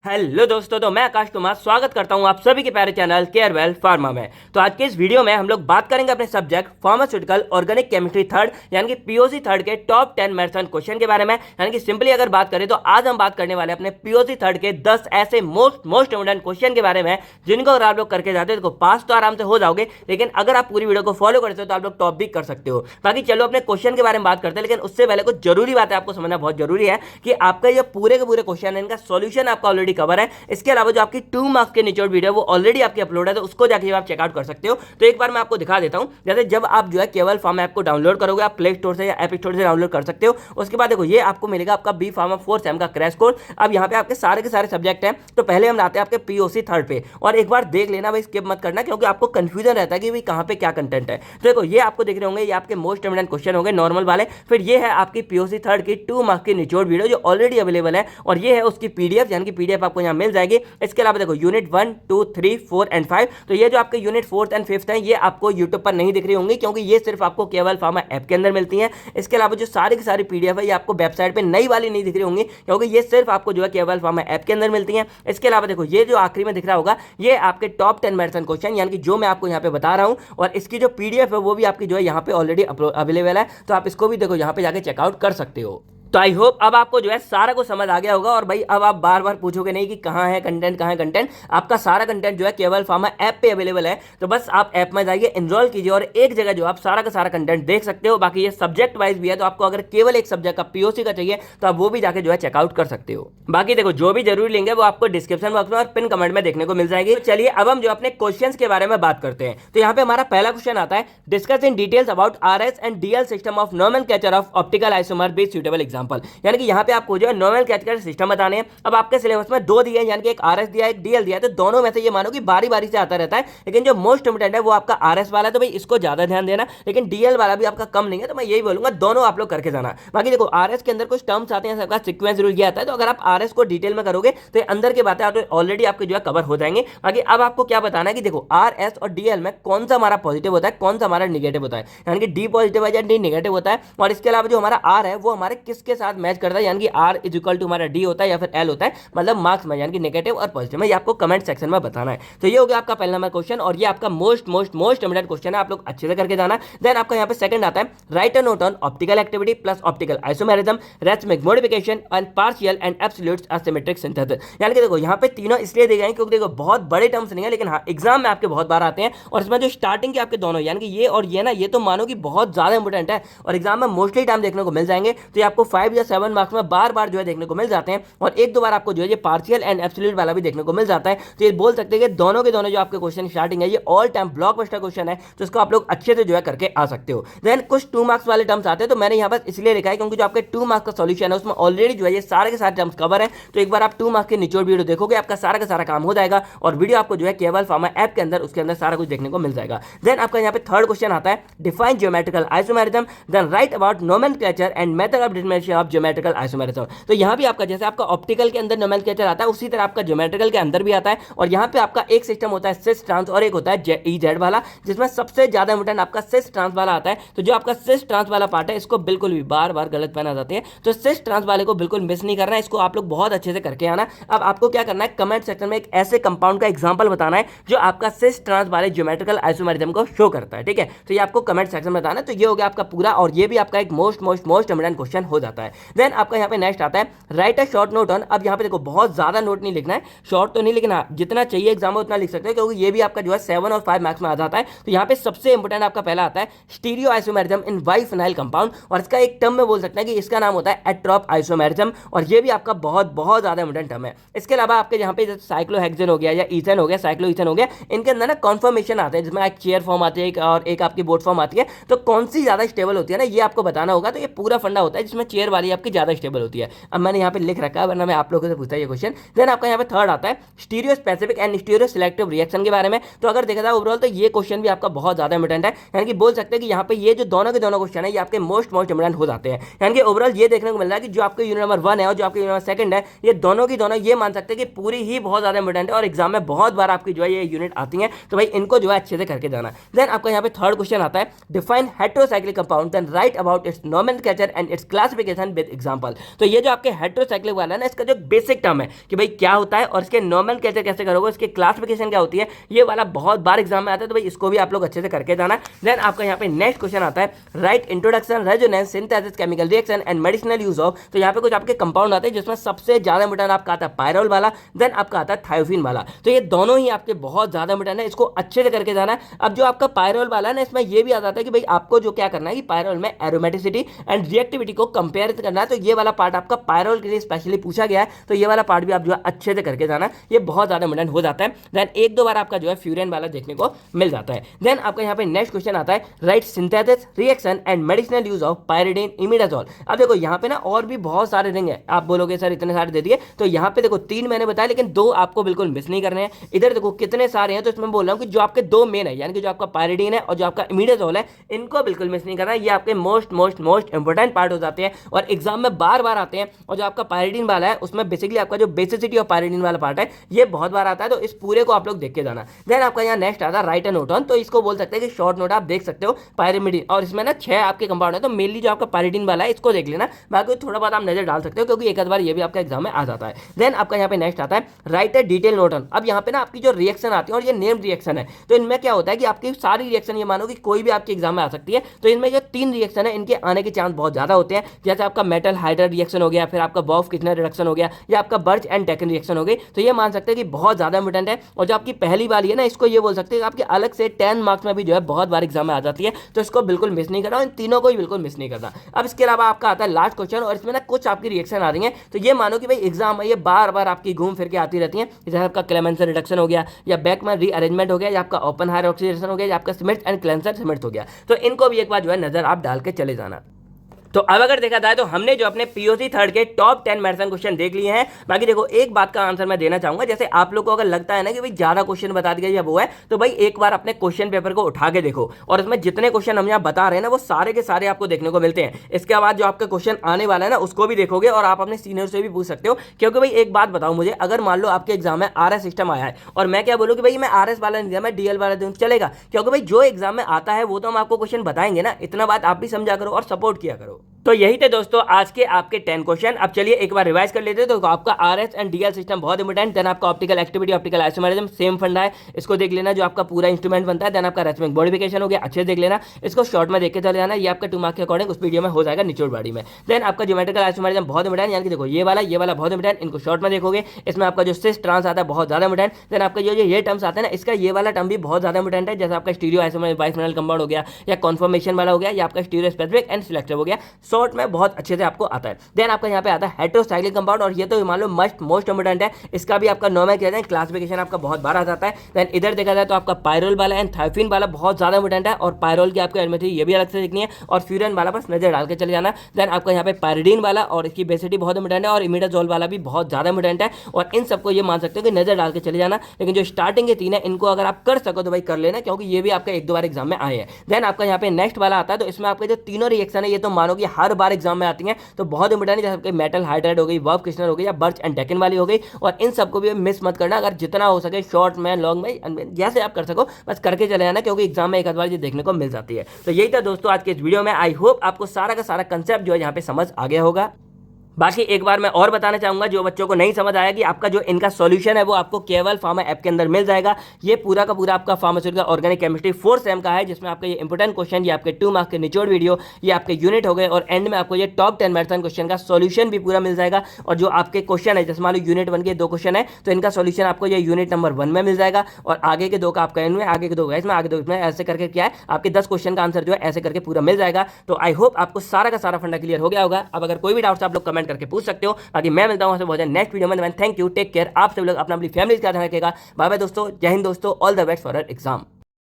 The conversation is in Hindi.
हेलो दोस्तों, तो मैं आकाश कुमार स्वागत करता हूं आप सभी के प्यारे चैनल केयरवेल फार्मा में। तो आज के इस वीडियो में हम लोग बात करेंगे अपने subject pharmaceutical organic chemistry third यानी कि पीओसी थर्ड के टॉप 10 मैराथन क्वेश्चन के बारे में। यानी कि सिंपली अगर बात करें तो आज हम बात करने वाले अपने पीओसी थर्ड के 10 ऐसे मोस्ट इम्पोर्टेंट क्वेश्चन के बारे में जिनको अगर आप लोग करके जाते हो तो पास तो आराम से हो जाओगे, लेकिन अगर आप पूरी वीडियो को फॉलो करते हो तो आप लोग टॉप भी कर सकते हो। बाकी चलो अपने क्वेश्चन के बारे में बात करते हैं, लेकिन उससे पहले कुछ जरूरी बात है आपको समझना बहुत जरूरी है कि आपका ये पूरे के पूरे क्वेश्चन है, इनका सॉल्यूशन आपका ऑलरेडी कवर है। इसके अलावा जो आपकी 2 मार्क्स के निचोड़ वीडियो वो ऑलरेडी आपकी अपलोड है, तो उसको जाके आप चेकआउट कर सकते हो। तो एक बार मैं आपको दिखा देता हूं। जैसे जब आप जो है केवल फार्मा ऐप को डाउनलोड करोगे, आप प्ले स्टोर से या ऐप स्टोर से डाउनलोड कर सकते हो। उसके बाद देखो ये आपको मिलेगा आपका बी फार्मा 4 सेम का क्रैश कोर्स। अब यहाँ पे आपके सारे के सारे सब्जेक्ट हैं। तो पहले हम आते हैं आपके पीओसी थर्ड पे, और एक बार देख लेना भाई, स्किप मत करना, क्योंकि आपको कंफ्यूजन रहता है कि भाई कहाँ पे क्या कंटेंट है। तो देखो ये आपको दिख रहे होंगे, ये आपके मोस्ट इम्पोर्टेंट क्वेश्चन होंगे नॉर्मल वाले। फिर ये है आपकी पीओसी थर्ड की 2 मार्क्स की निचोड़ वीडियो जो ऑलरेडी अवेलेबल है, और ये है उसकी पीडीएफ, यानी कि पीडीएफ आपको यहाँ मिल जाएगी। इसके अलावा देखो यूनिट 1, 2, 3, 4 एंड 5, तो ये जो आपके यूनिट 4th एंड 5th है ये आपको यूट्यूब पर नहीं दिख रही होंगी, क्योंकि ये सिर्फ आपको केवल फार्मा ऐप के अंदर मिलती है। इसके अलावा जो सारी की सारी पीडीएफ है ये आपको वेबसाइट पे नई वाली नहीं दिख रही होंगी, क्योंकि ये सिर्फ आपको जो है केवल फार्मा ऐप के अंदर मिलती है। इसके अलावा देखो ये जो आखिरी में दिख रहा होगा ये आपके टॉप 10 मैराथन क्वेश्चन, यानी कि जो मैं आपको यहाँ पे बता रहा हूँ, और इसकी जो पीडीएफ है वो भी आपकी जो है यहाँ पे ऑलरेडी अवेलेबल है। तो आप इसको भी देखो यहाँ पे जाके चेकआउट कर सकते हो। तो आई होप अब आपको जो है सारा कुछ समझ आ गया होगा, और भाई अब आप बार बार पूछोगे नहीं कि कहाँ है कंटेंट, कहाँ है कंटेंट। आपका सारा कंटेंट जो है केवल फार्मा ऐप पे अवेलेबल है। तो बस आप ऐप में जाइए, इनरोल कीजिए, और एक जगह जो आप सारा का सारा कंटेंट देख सकते हो। बाकी ये सब्जेक्ट वाइज भी है, तो आपको अगर केवल एक सब्जेक्ट का पीओसी का चाहिए तो आप वो भी जाके जो है चेकआउट कर सकते हो। बाकी देखो जो भी जरूरी लेंगे वो आपको डिस्क्रिप्शन बॉक्स में और पिन कमेंट में देखने को मिल जाएगी। तो चलिए अब हम जो अपने क्वेश्चन के बारे में बात करते हैं। तो यहाँ पे हमारा पहला क्वेश्चन आता है, discuss in details about RS and DL system of nomenclature of optical isomer with suitable example. यानी कि यहाँ पे आपको जो है नोमेनक्लेचर सिस्टम बताने हैं। अब आपके सिलेबस में दो दिए हैं, यानी कि एक आरएस दिया है, एक डीएल दिया है। तो दोनों में से ये मानो कि बारी बारी से आता रहता है, लेकिन जो मोस्ट इंपोर्टेंट है वो आपका आरएस वाला है, तो भाई इसको ज्यादा ध्यान देना। लेकिन डीएल वाला भी आपका कम नहीं है, तो मैं यही बोलूंगा दोनों आप लोग करके जाना। बाकी देखो आरएस के अंदर कुछ टर्म्स आते हैं, सबका सीक्वेंस रूल किया आता है। तो अगर आप आरएस को डिटेल में करोगे तो ये अंदर की बातें ऑलरेडी आपके जो है कवर हो जाएंगे। बाकी अब आपको क्या बताना है कि देखो आरएस और डीएल में कौन सा हमारा पॉजिटिव होता है, कौन सा हमारा निगेटिव होता है, यानी कि डी पॉजिटिव है या डी निगेटिव होता है। और इसके अलावा जो हमारा आर है वो हमारे किसके साथ मैच करता है, यानी कि आर इज इक्वल टू हमारा डी होता है या फिर एल होता है, मतलब मार्क्स में, यानी कि नेगेटिव और पॉजिटिव में। ये आपको कमेंट सेक्शन में बताना है। तो ये हो गया आपका पहला नंबर क्वेश्चन, और ये आपका मोस्ट इंपोर्टेंट क्वेश्चन है, आप लोग अच्छे से करके जाना। देन आपका यहाँ पे सेकंड आता है, write a note on optical activity plus optical isomerism, racemic modification and partial and absolute asymmetric synthesis. यानी कि देखो यहाँ पे तीनों इसलिए दिए गए हैं क्योंकि देखो बहुत बड़े टर्म्स नहीं है, लेकिन हाँ एग्जाम में आपके बहुत बार आते हैं। और इसमें जो स्टार्टिंग के आपके दोनों, यानी कि ये और ये ना, ये तो मानो कि बहुत ज्यादा इंपोर्टेंट है और एग्जाम में मोस्टली टाइम देखने को मिल जाएंगे। तो ये आपको 5 या 7 मार्क्स में बार बार जो है देखने को मिल जाते हैं, और एक दो बार आपको जो है ये पार्शियल एंड एब्सोल्यूट वाला भी देखने को मिल जाता है। तो ये बोल सकते हैं कि दोनों के दोनों जो आपके क्वेश्चन स्टार्टिंग है ये ऑल टाइम ब्लॉकबस्टर क्वेश्चन है, तो इसको आप लोग अच्छे से जो है करके आ सकते हो। देन कुछ 2 मार्क्स वाले टर्म्स आते हैं, तो मैंने यहाँ पर इसलिए लिखा है क्योंकि जो आपके 2 मार्क्स का सॉल्यूशन है उसमें ऑलरेडी जो है ये सारे के सारे टर्म्स कवर है। तो एक बार आप 2 मार्क्स के निचोड़ वीडियो देखोगे, आपका सारा का सारा काम हो जाएगा, और वीडियो आपको जो है केवल फार्मा ऐप के अंदर, उसके अंदर सारा कुछ देखने को मिल जाएगा। देन आपका यहाँ पे थर्ड क्वेश्चन आता है, define geometrical isomerism, then write about nomenclature and method of determination of geometrical isomerism. तो यहाँ भी आपका जैसे आपका ऑप्टिकल के अंदर नोमेनक्लेचर आता है, उसी तरह आपका ज्योमेट्रिकल के अंदर भी आता है। और यहाँ पे आपका एक सिस्टम होता है सिस ट्रांस और एक होता है ई जेड वाला, जिसमें सबसे ज्यादा इंपोर्टेंट आपका सिस ट्रांस वाला आता है। तो जो आपका सिस ट्रांस वाला पार्ट है इसको बिल्कुल भी बार बार गलत पहना जाते हैं, तो सिस ट्रांस वाले को बिल्कुल मिस नहीं करना है, इसको आप लोग बहुत अच्छे से करके आना। अब आपको क्या करना है, कमेंट सेक्शन में एक ऐसे कंपाउंड का एग्जांपल बताना है जो आपका सिस ट्रांस वाले ज्योमेट्रिकल आइसोमेरिज्म को शो करता है, ठीक है। तो ये आपको कमेंट सेक्शन में बताना है। तो ये हो गया आपका पूरा, और ये भी आपका एक मोस्ट इंपोर्टेंट क्वेश्चन हो जाता है। देन आपका यहाँ पे नेक्स्ट आता है, write a short note on. अब यहाँ पे देखो बहुत ज्यादा नोट नहीं लिखना है, शॉर्ट तो नहीं लिखना, जितना चाहिए एग्जाम में उतना लिख सकते हो, क्योंकि ये भी आपका जो है 7 और 5 मार्क्स में आ जाता है। तो यहाँ पे सबसे इंपोर्टेंट आपका पहला आता है stereo isomerism in biphenyl compound, और इसका एक टर्म में बोल सकते हैं कि इसका नाम होता है एट्रोप आइसोमेरिज्म, और ये भी आपका बहुत ज्यादा इंपोर्टेंट टर्म है। इसके अलावा आपके यहाँ पे साइक्लोहेक्सेन हो गया या ईथेन हो गया, साइक्लोईथेन हो गया, इनके अंदर ना कॉन्फर्मेशन आते हैं, जिसमें एक चेयर फॉर्म आती है और एक आपकी बोट फॉर्म आती है। तो कौन सी ज्यादा स्टेबल होती है ना, ये आपको बताना होगा। तो ये पूरा फंडा होता है जिसमें चेयर वाली आपकी ज्यादा स्टेबल होती है। अब मैंने यहाँ पे लिख रखा है, वरना मैं आप लोगों से पूछता है ये क्वेश्चन। देन आपका यहाँ पे थर्ड आता है stereo specific and stereo selective reaction के बारे में। तो अगर देखा जाए ओवरऑल तो ये क्वेश्चन भी आपका बहुत ज्यादा इंपोर्टेंट है, यानी कि बोल सकते हैं कि यहाँ पे ये जो दोनों के दोनों क्वेश्चन है ये आपके मोस्ट इंपोर्टेंट हो जाते हैं। यानी कि ओवरऑल ये देखने को मिल रहा है कि जो आपके यूनिट नंबर 1 है और जो आपके यूनिट नंबर 2 है, ये दोनों की दोनों ये मान सकते हैं कि पूरी ही बहुत ज्यादा इंपोर्टेंट है, और एग्जाम में बहुत बार आपकी जो है ये यूनिट आती है। तो भाई इनको जो है अच्छे से करके जाना। देन आपका यहाँ पे थर्ड क्वेश्चन आता है, define heterocyclic compound, then write about its nomenclature and its classification classification with example. तो ये जो आपके हेटेरोसाइक्लिक वाला है ना, इसका जो बेसिक टर्म है कि भाई क्या होता है और इसके नॉर्मल कैसे कैसे करोगे, इसकी क्लासिफिकेशन क्या होती है, ये वाला बहुत बार एग्जाम में आता है, तो भाई इसको भी आप लोग अच्छे से करके जाना। देन आपका यहाँ पे नेक्स्ट क्वेश्चन आता है, right introduction, resonance, synthesis, chemical reaction and medicinal use of. तो यहाँ पे कुछ आपके कंपाउंड आते हैं जिसमें सबसे ज्यादा इंपोर्टेंट आपका आता है पायरोल वाला, देन आपका आता है थायोफिन वाला। तो ये दोनों ही आपके बहुत ज्यादा इंपोर्टेंट है, इसको अच्छे से करके जाना है। अब जो आपका पायरोल वाला है ना, इसमें ये भी आ जाता है कि भाई आपको जो क्या करना है कि पायरोल में एरोमेटिसिटी एंड रिएक्टिविटी को कंपेयर करना है। तो ये वाला पार्ट आपका पायरोल के लिए स्पेशली पूछा गया है, तो ये वाला पार्ट भी आप जो है अच्छे से करके जाना, ये बहुत ज्यादा इंपोर्टेंट हो जाता है। देन एक दो बार आपका जो है फ्यूरेन वाला देखने को मिल जाता है। देन आपका यहाँ पे नेक्स्ट क्वेश्चन आता है, right synthesis, reaction and medicinal use of pyridine, imidazole. अब देखो यहाँ पे ना और भी बहुत सारे रिंग है, आप बोलोगे सर इतने सारे दे दिए, तो यहाँ पे देखो 3 मैंने बताया, लेकिन 2 आपको बिल्कुल मिस नहीं करने हैं। इधर देखो कितने सारे हैं, तो इसमें बोल रहा हूँ कि जो आपके 2 मेन है, यानी कि जो आपका पायरिडीन है और जो आपका इमिडाजोल है, इनको बिल्कुल मिस नहीं करना है। ये आपके मोस्ट इंपोर्टेंट पार्ट हो जाते हैं और एग्जाम में बार बार आते हैं। और जो आपका पायरिडीन वाला है उसमें बेसिकली आपका जो बेसिसिटी ऑफ पायरिडीन वाला पार्ट है, ये बहुत बार आता है, तो इस पूरे को आप लोग देख के जाना। देन आपका यहाँ नेक्स्ट आता है राइट एंड नोट ऑन, तो इसको बोल सकते हैं कि शॉर्ट नोट आप देख सकते हो पायरिमिडीन, और इसमें ना 6 आपके कंपाउंड है, तो मेनली जो आपका पायरिडीन वाला है इसको देख लेना, बाकी थोड़ा बहुत आप नजर डाल सकते हो क्योंकि एक आध बार ये भी आपका एग्जाम में आ जाता है। देन आपका यहाँ पे नेक्स्ट आता है right A detail note on. अब यहाँ पे ना आपकी जो रिएक्शन आती है और ये नेम्ड रिएक्शन है, तो इनमें क्या होता है कि आपकी सारी रिएक्शन ये मानो कि कोई भी आपके एग्जाम में आ सकती है, तो इनमें जो 3 रिएक्शन है इनके आने के चांस बहुत ज्यादा होते हैं, जैसे आपका मेटल हाइड्राइड रिएक्शन हो गया, फिर आपका बॉफ किटनर रिडक्शन हो गया, या आपका बर्च एंड टेकन रिएक्शन हो गई। तो ये मान सकते हैं कि बहुत ज्यादा इंपोर्टेंट है। और जो आपकी पहली वाली है ना, इसको ये बोल सकते हैं आपके अलग से 10 मार्क्स में भी जो है बहुत बार एग्जाम में आ जाती है, तो इसको बिल्कुल मिस नहीं करना, इन तीनों को ही बिल्कुल मिस नहीं करना। अब इसके अलावा आपका आता है लास्ट क्वेश्चन, और इसमें ना कुछ आपकी रिएक्शन आ रही है, तो ये मानो कि भाई एग्जाम में ये बार बार आपकी घूम फिर के आती रहती है, जैसे आपका क्लेमेंसर रिडक्शन हो गया, या बैकमैन रीअरेंजमेंट हो गया, या आपका ओपेनहायर ऑक्सीडेशन हो गया, या आपका स्मिथ एंड क्लेंसर स्मिथ हो गया। तो इनको भी एक बार जो है नजर आप डाल के चले जाना। तो अब अगर देखा जाए तो हमने जो अपने पीओसी थर्ड के टॉप 10 मैराथन क्वेश्चन देख लिए हैं। बाकी देखो एक बात का आंसर मैं देना चाहूंगा, जैसे आप लोग को अगर लगता है ना कि भाई ज्यादा क्वेश्चन बता दिया या वो है, तो भाई एक बार अपने क्वेश्चन पेपर को उठा के देखो, और इसमें जितने क्वेश्चन हम यहाँ बता रहे हैं ना, वो सारे के सारे आपको देखने को मिलते हैं। इसके बाद जो आपका क्वेश्चन आने वाला है ना, उसको भी देखोगे, और आप अपने सीनियर से भी पूछ सकते हो। क्योंकि भाई एक बात बताओ मुझे, अगर मान लो आपके एग्जाम में RS सिस्टम आया है और मैं क्या बोलूँ कि भाई मैं RS वाला नहीं दिया, मैं DL वाला दूँ, चलेगा? क्योंकि भाई जो एग्जाम में आता है वो तो हम आपको क्वेश्चन बताएंगे ना, इतना बात आप भी समझा करो और सपोर्ट किया करो। तो यही थे दोस्तों आज के आपके 10 क्वेश्चन। अब चलिए एक बार रिवाइज कर लेते हैं। तो आपका RS एंड DL सिस्टम बहुत इंपोर्टेंट, देन आपका optical activity, optical isomerism same फंडा है, इसको देख लेना, जो आपका पूरा इंस्ट्रूमेंट बनता है। देन आपका रेस्मिक मॉडिफिकेशन हो गया, अच्छे देख लेना, इसको शॉर्ट में देख के चले जाना, ये आपका 2 मार्क्स के अकॉर्डिंग उस वीडियो में हो जाएगा निचोड़ बाड़ी में। देन आपका ज्योमेट्रिकल आइसोमेरिज्म बहुत इंपोर्टेंट, यानी कि देखो ये वाला बहुत इंपोर्टेंट, इनको शॉर्ट में देखोगे। इसमें आपका जो सिस ट्रांस आता है बहुत ज्यादा इंपोर्टेंट। देन आपका जो ये टर्म्स आते हैं ना, इसका ये वाला टर्म भी बहुत ज्यादा इंपोर्टेंट है, जैसे आपका स्टीरियो आइसोमेरिक बाइफिनल कंपाउंड हो गया, या कॉन्फर्मेशन वाला हो गया, या आपका स्टीरियो स्पेसिफिक एंड सिलेक्टिव हो गया, शॉर्ट में बहुत अच्छे से आपको आता है। देन आपका यहाँ पे आता है हेटेरोसाइक्लिक कंपाउंड, और ये तो मान लो मोस्ट इंपोर्टेंट है, इसका भी आपका नॉर्मल कहते हैं क्लासिफिकेशन आपका बहुत बार आ जाता है। देन इधर देखा जाए तो आपका पायरोल वाला एंड थायोफिन वाला बहुत ज्यादा इंपोर्टेंट है, और पायरोल की आपको एडमिटी ये भी अलग से देखनी है, और फ्यूरन वाला बस नजर डाल के चले जाना। देन आपका यहाँ पे पायरिडीन वाला और इसकी बेसिटी बहुत इंपोर्टेंट है, और इमिडाजोल वाला भी बहुत ज्यादा इंपोर्टेंट है, और इन सबको ये मान सकते हो कि नजर डाल के चले जाना। लेकिन जो स्टार्टिंग के 3 है, इनको अगर आप कर सको तो भाई कर लेना, क्योंकि ये भी आपका 1-2 बार एग्जाम में आए हैं। देन आपका यहाँ पे नेक्स्ट वाला आता है, तो इसमें आपके जो तीनों रिएक्शन है, ये तो मानो कि हर बार एग्जाम में आती है, तो बहुत इंपोर्टेंट है, जैसे मेटल हाइड्राइड हो गई, वर्फ किस्टनर हो गई, या बर्च एंड टेकन वाली हो गई, और इन सबको भी मिस मत करना। अगर जितना हो सके शॉर्ट में, लॉन्ग में, जैसे आप कर सको बस करके चले जाना, क्योंकि एग्जाम में एक आध बार ये देखने को मिल जाती है। तो यही था दोस्तों आज के इस वीडियो में। आई होप आपको सारा का सारा कंसेप्ट जो है यहाँ पे समझ आ गया होगा। बाकी एक बार मैं और बताना चाहूंगा, जो बच्चों को नहीं समझ आया, कि आपका जो इनका सॉल्यूशन है वो आपको केवल फार्मा ऐप के अंदर मिल जाएगा। ये पूरा का पूरा आपका pharmaceutical organic chemistry 4th same का है, जिसमें आपका ये इंपोर्टेंट क्वेश्चन, ये आपके 2 मार्क्स के निचोड़ वीडियो, ये आपके यूनिट हो गए, और एंड में आपको ये टॉप 10 मैराथन क्वेश्चन का सॉल्यूशन भी पूरा मिल जाएगा। और जो आपके क्वेश्चन है, जैसे मान लो यूनिट 1 के 2 क्वेश्चन है, तो इनका सॉल्यूशन आपको ये यूनिट नंबर 1 में मिल जाएगा, और आगे के 2 का आपका इनमें, आगे के 2 का इसमें, आगे 2 इसमें, ऐसे करके क्या है आपके 10 क्वेश्चन का आंसर जो है ऐसे करके पूरा मिल जाएगा। तो आई होप आपको सारा का सारा फंडा क्लियर हो गया होगा। अब अगर कोई भी डाउट्स आप लोग कमेंट करके पूछ सकते हो। बाकी मैं मिलता हूं आपसे बहुत जल्द नेक्स्ट वीडियो में। थैंक यू, टेक केयर, आप सब लोग अपना अपनी फैमिली का ध्यान रखिएगा। बाय बाय दोस्तों, जय हिंद दोस्तों, all the best for your exam.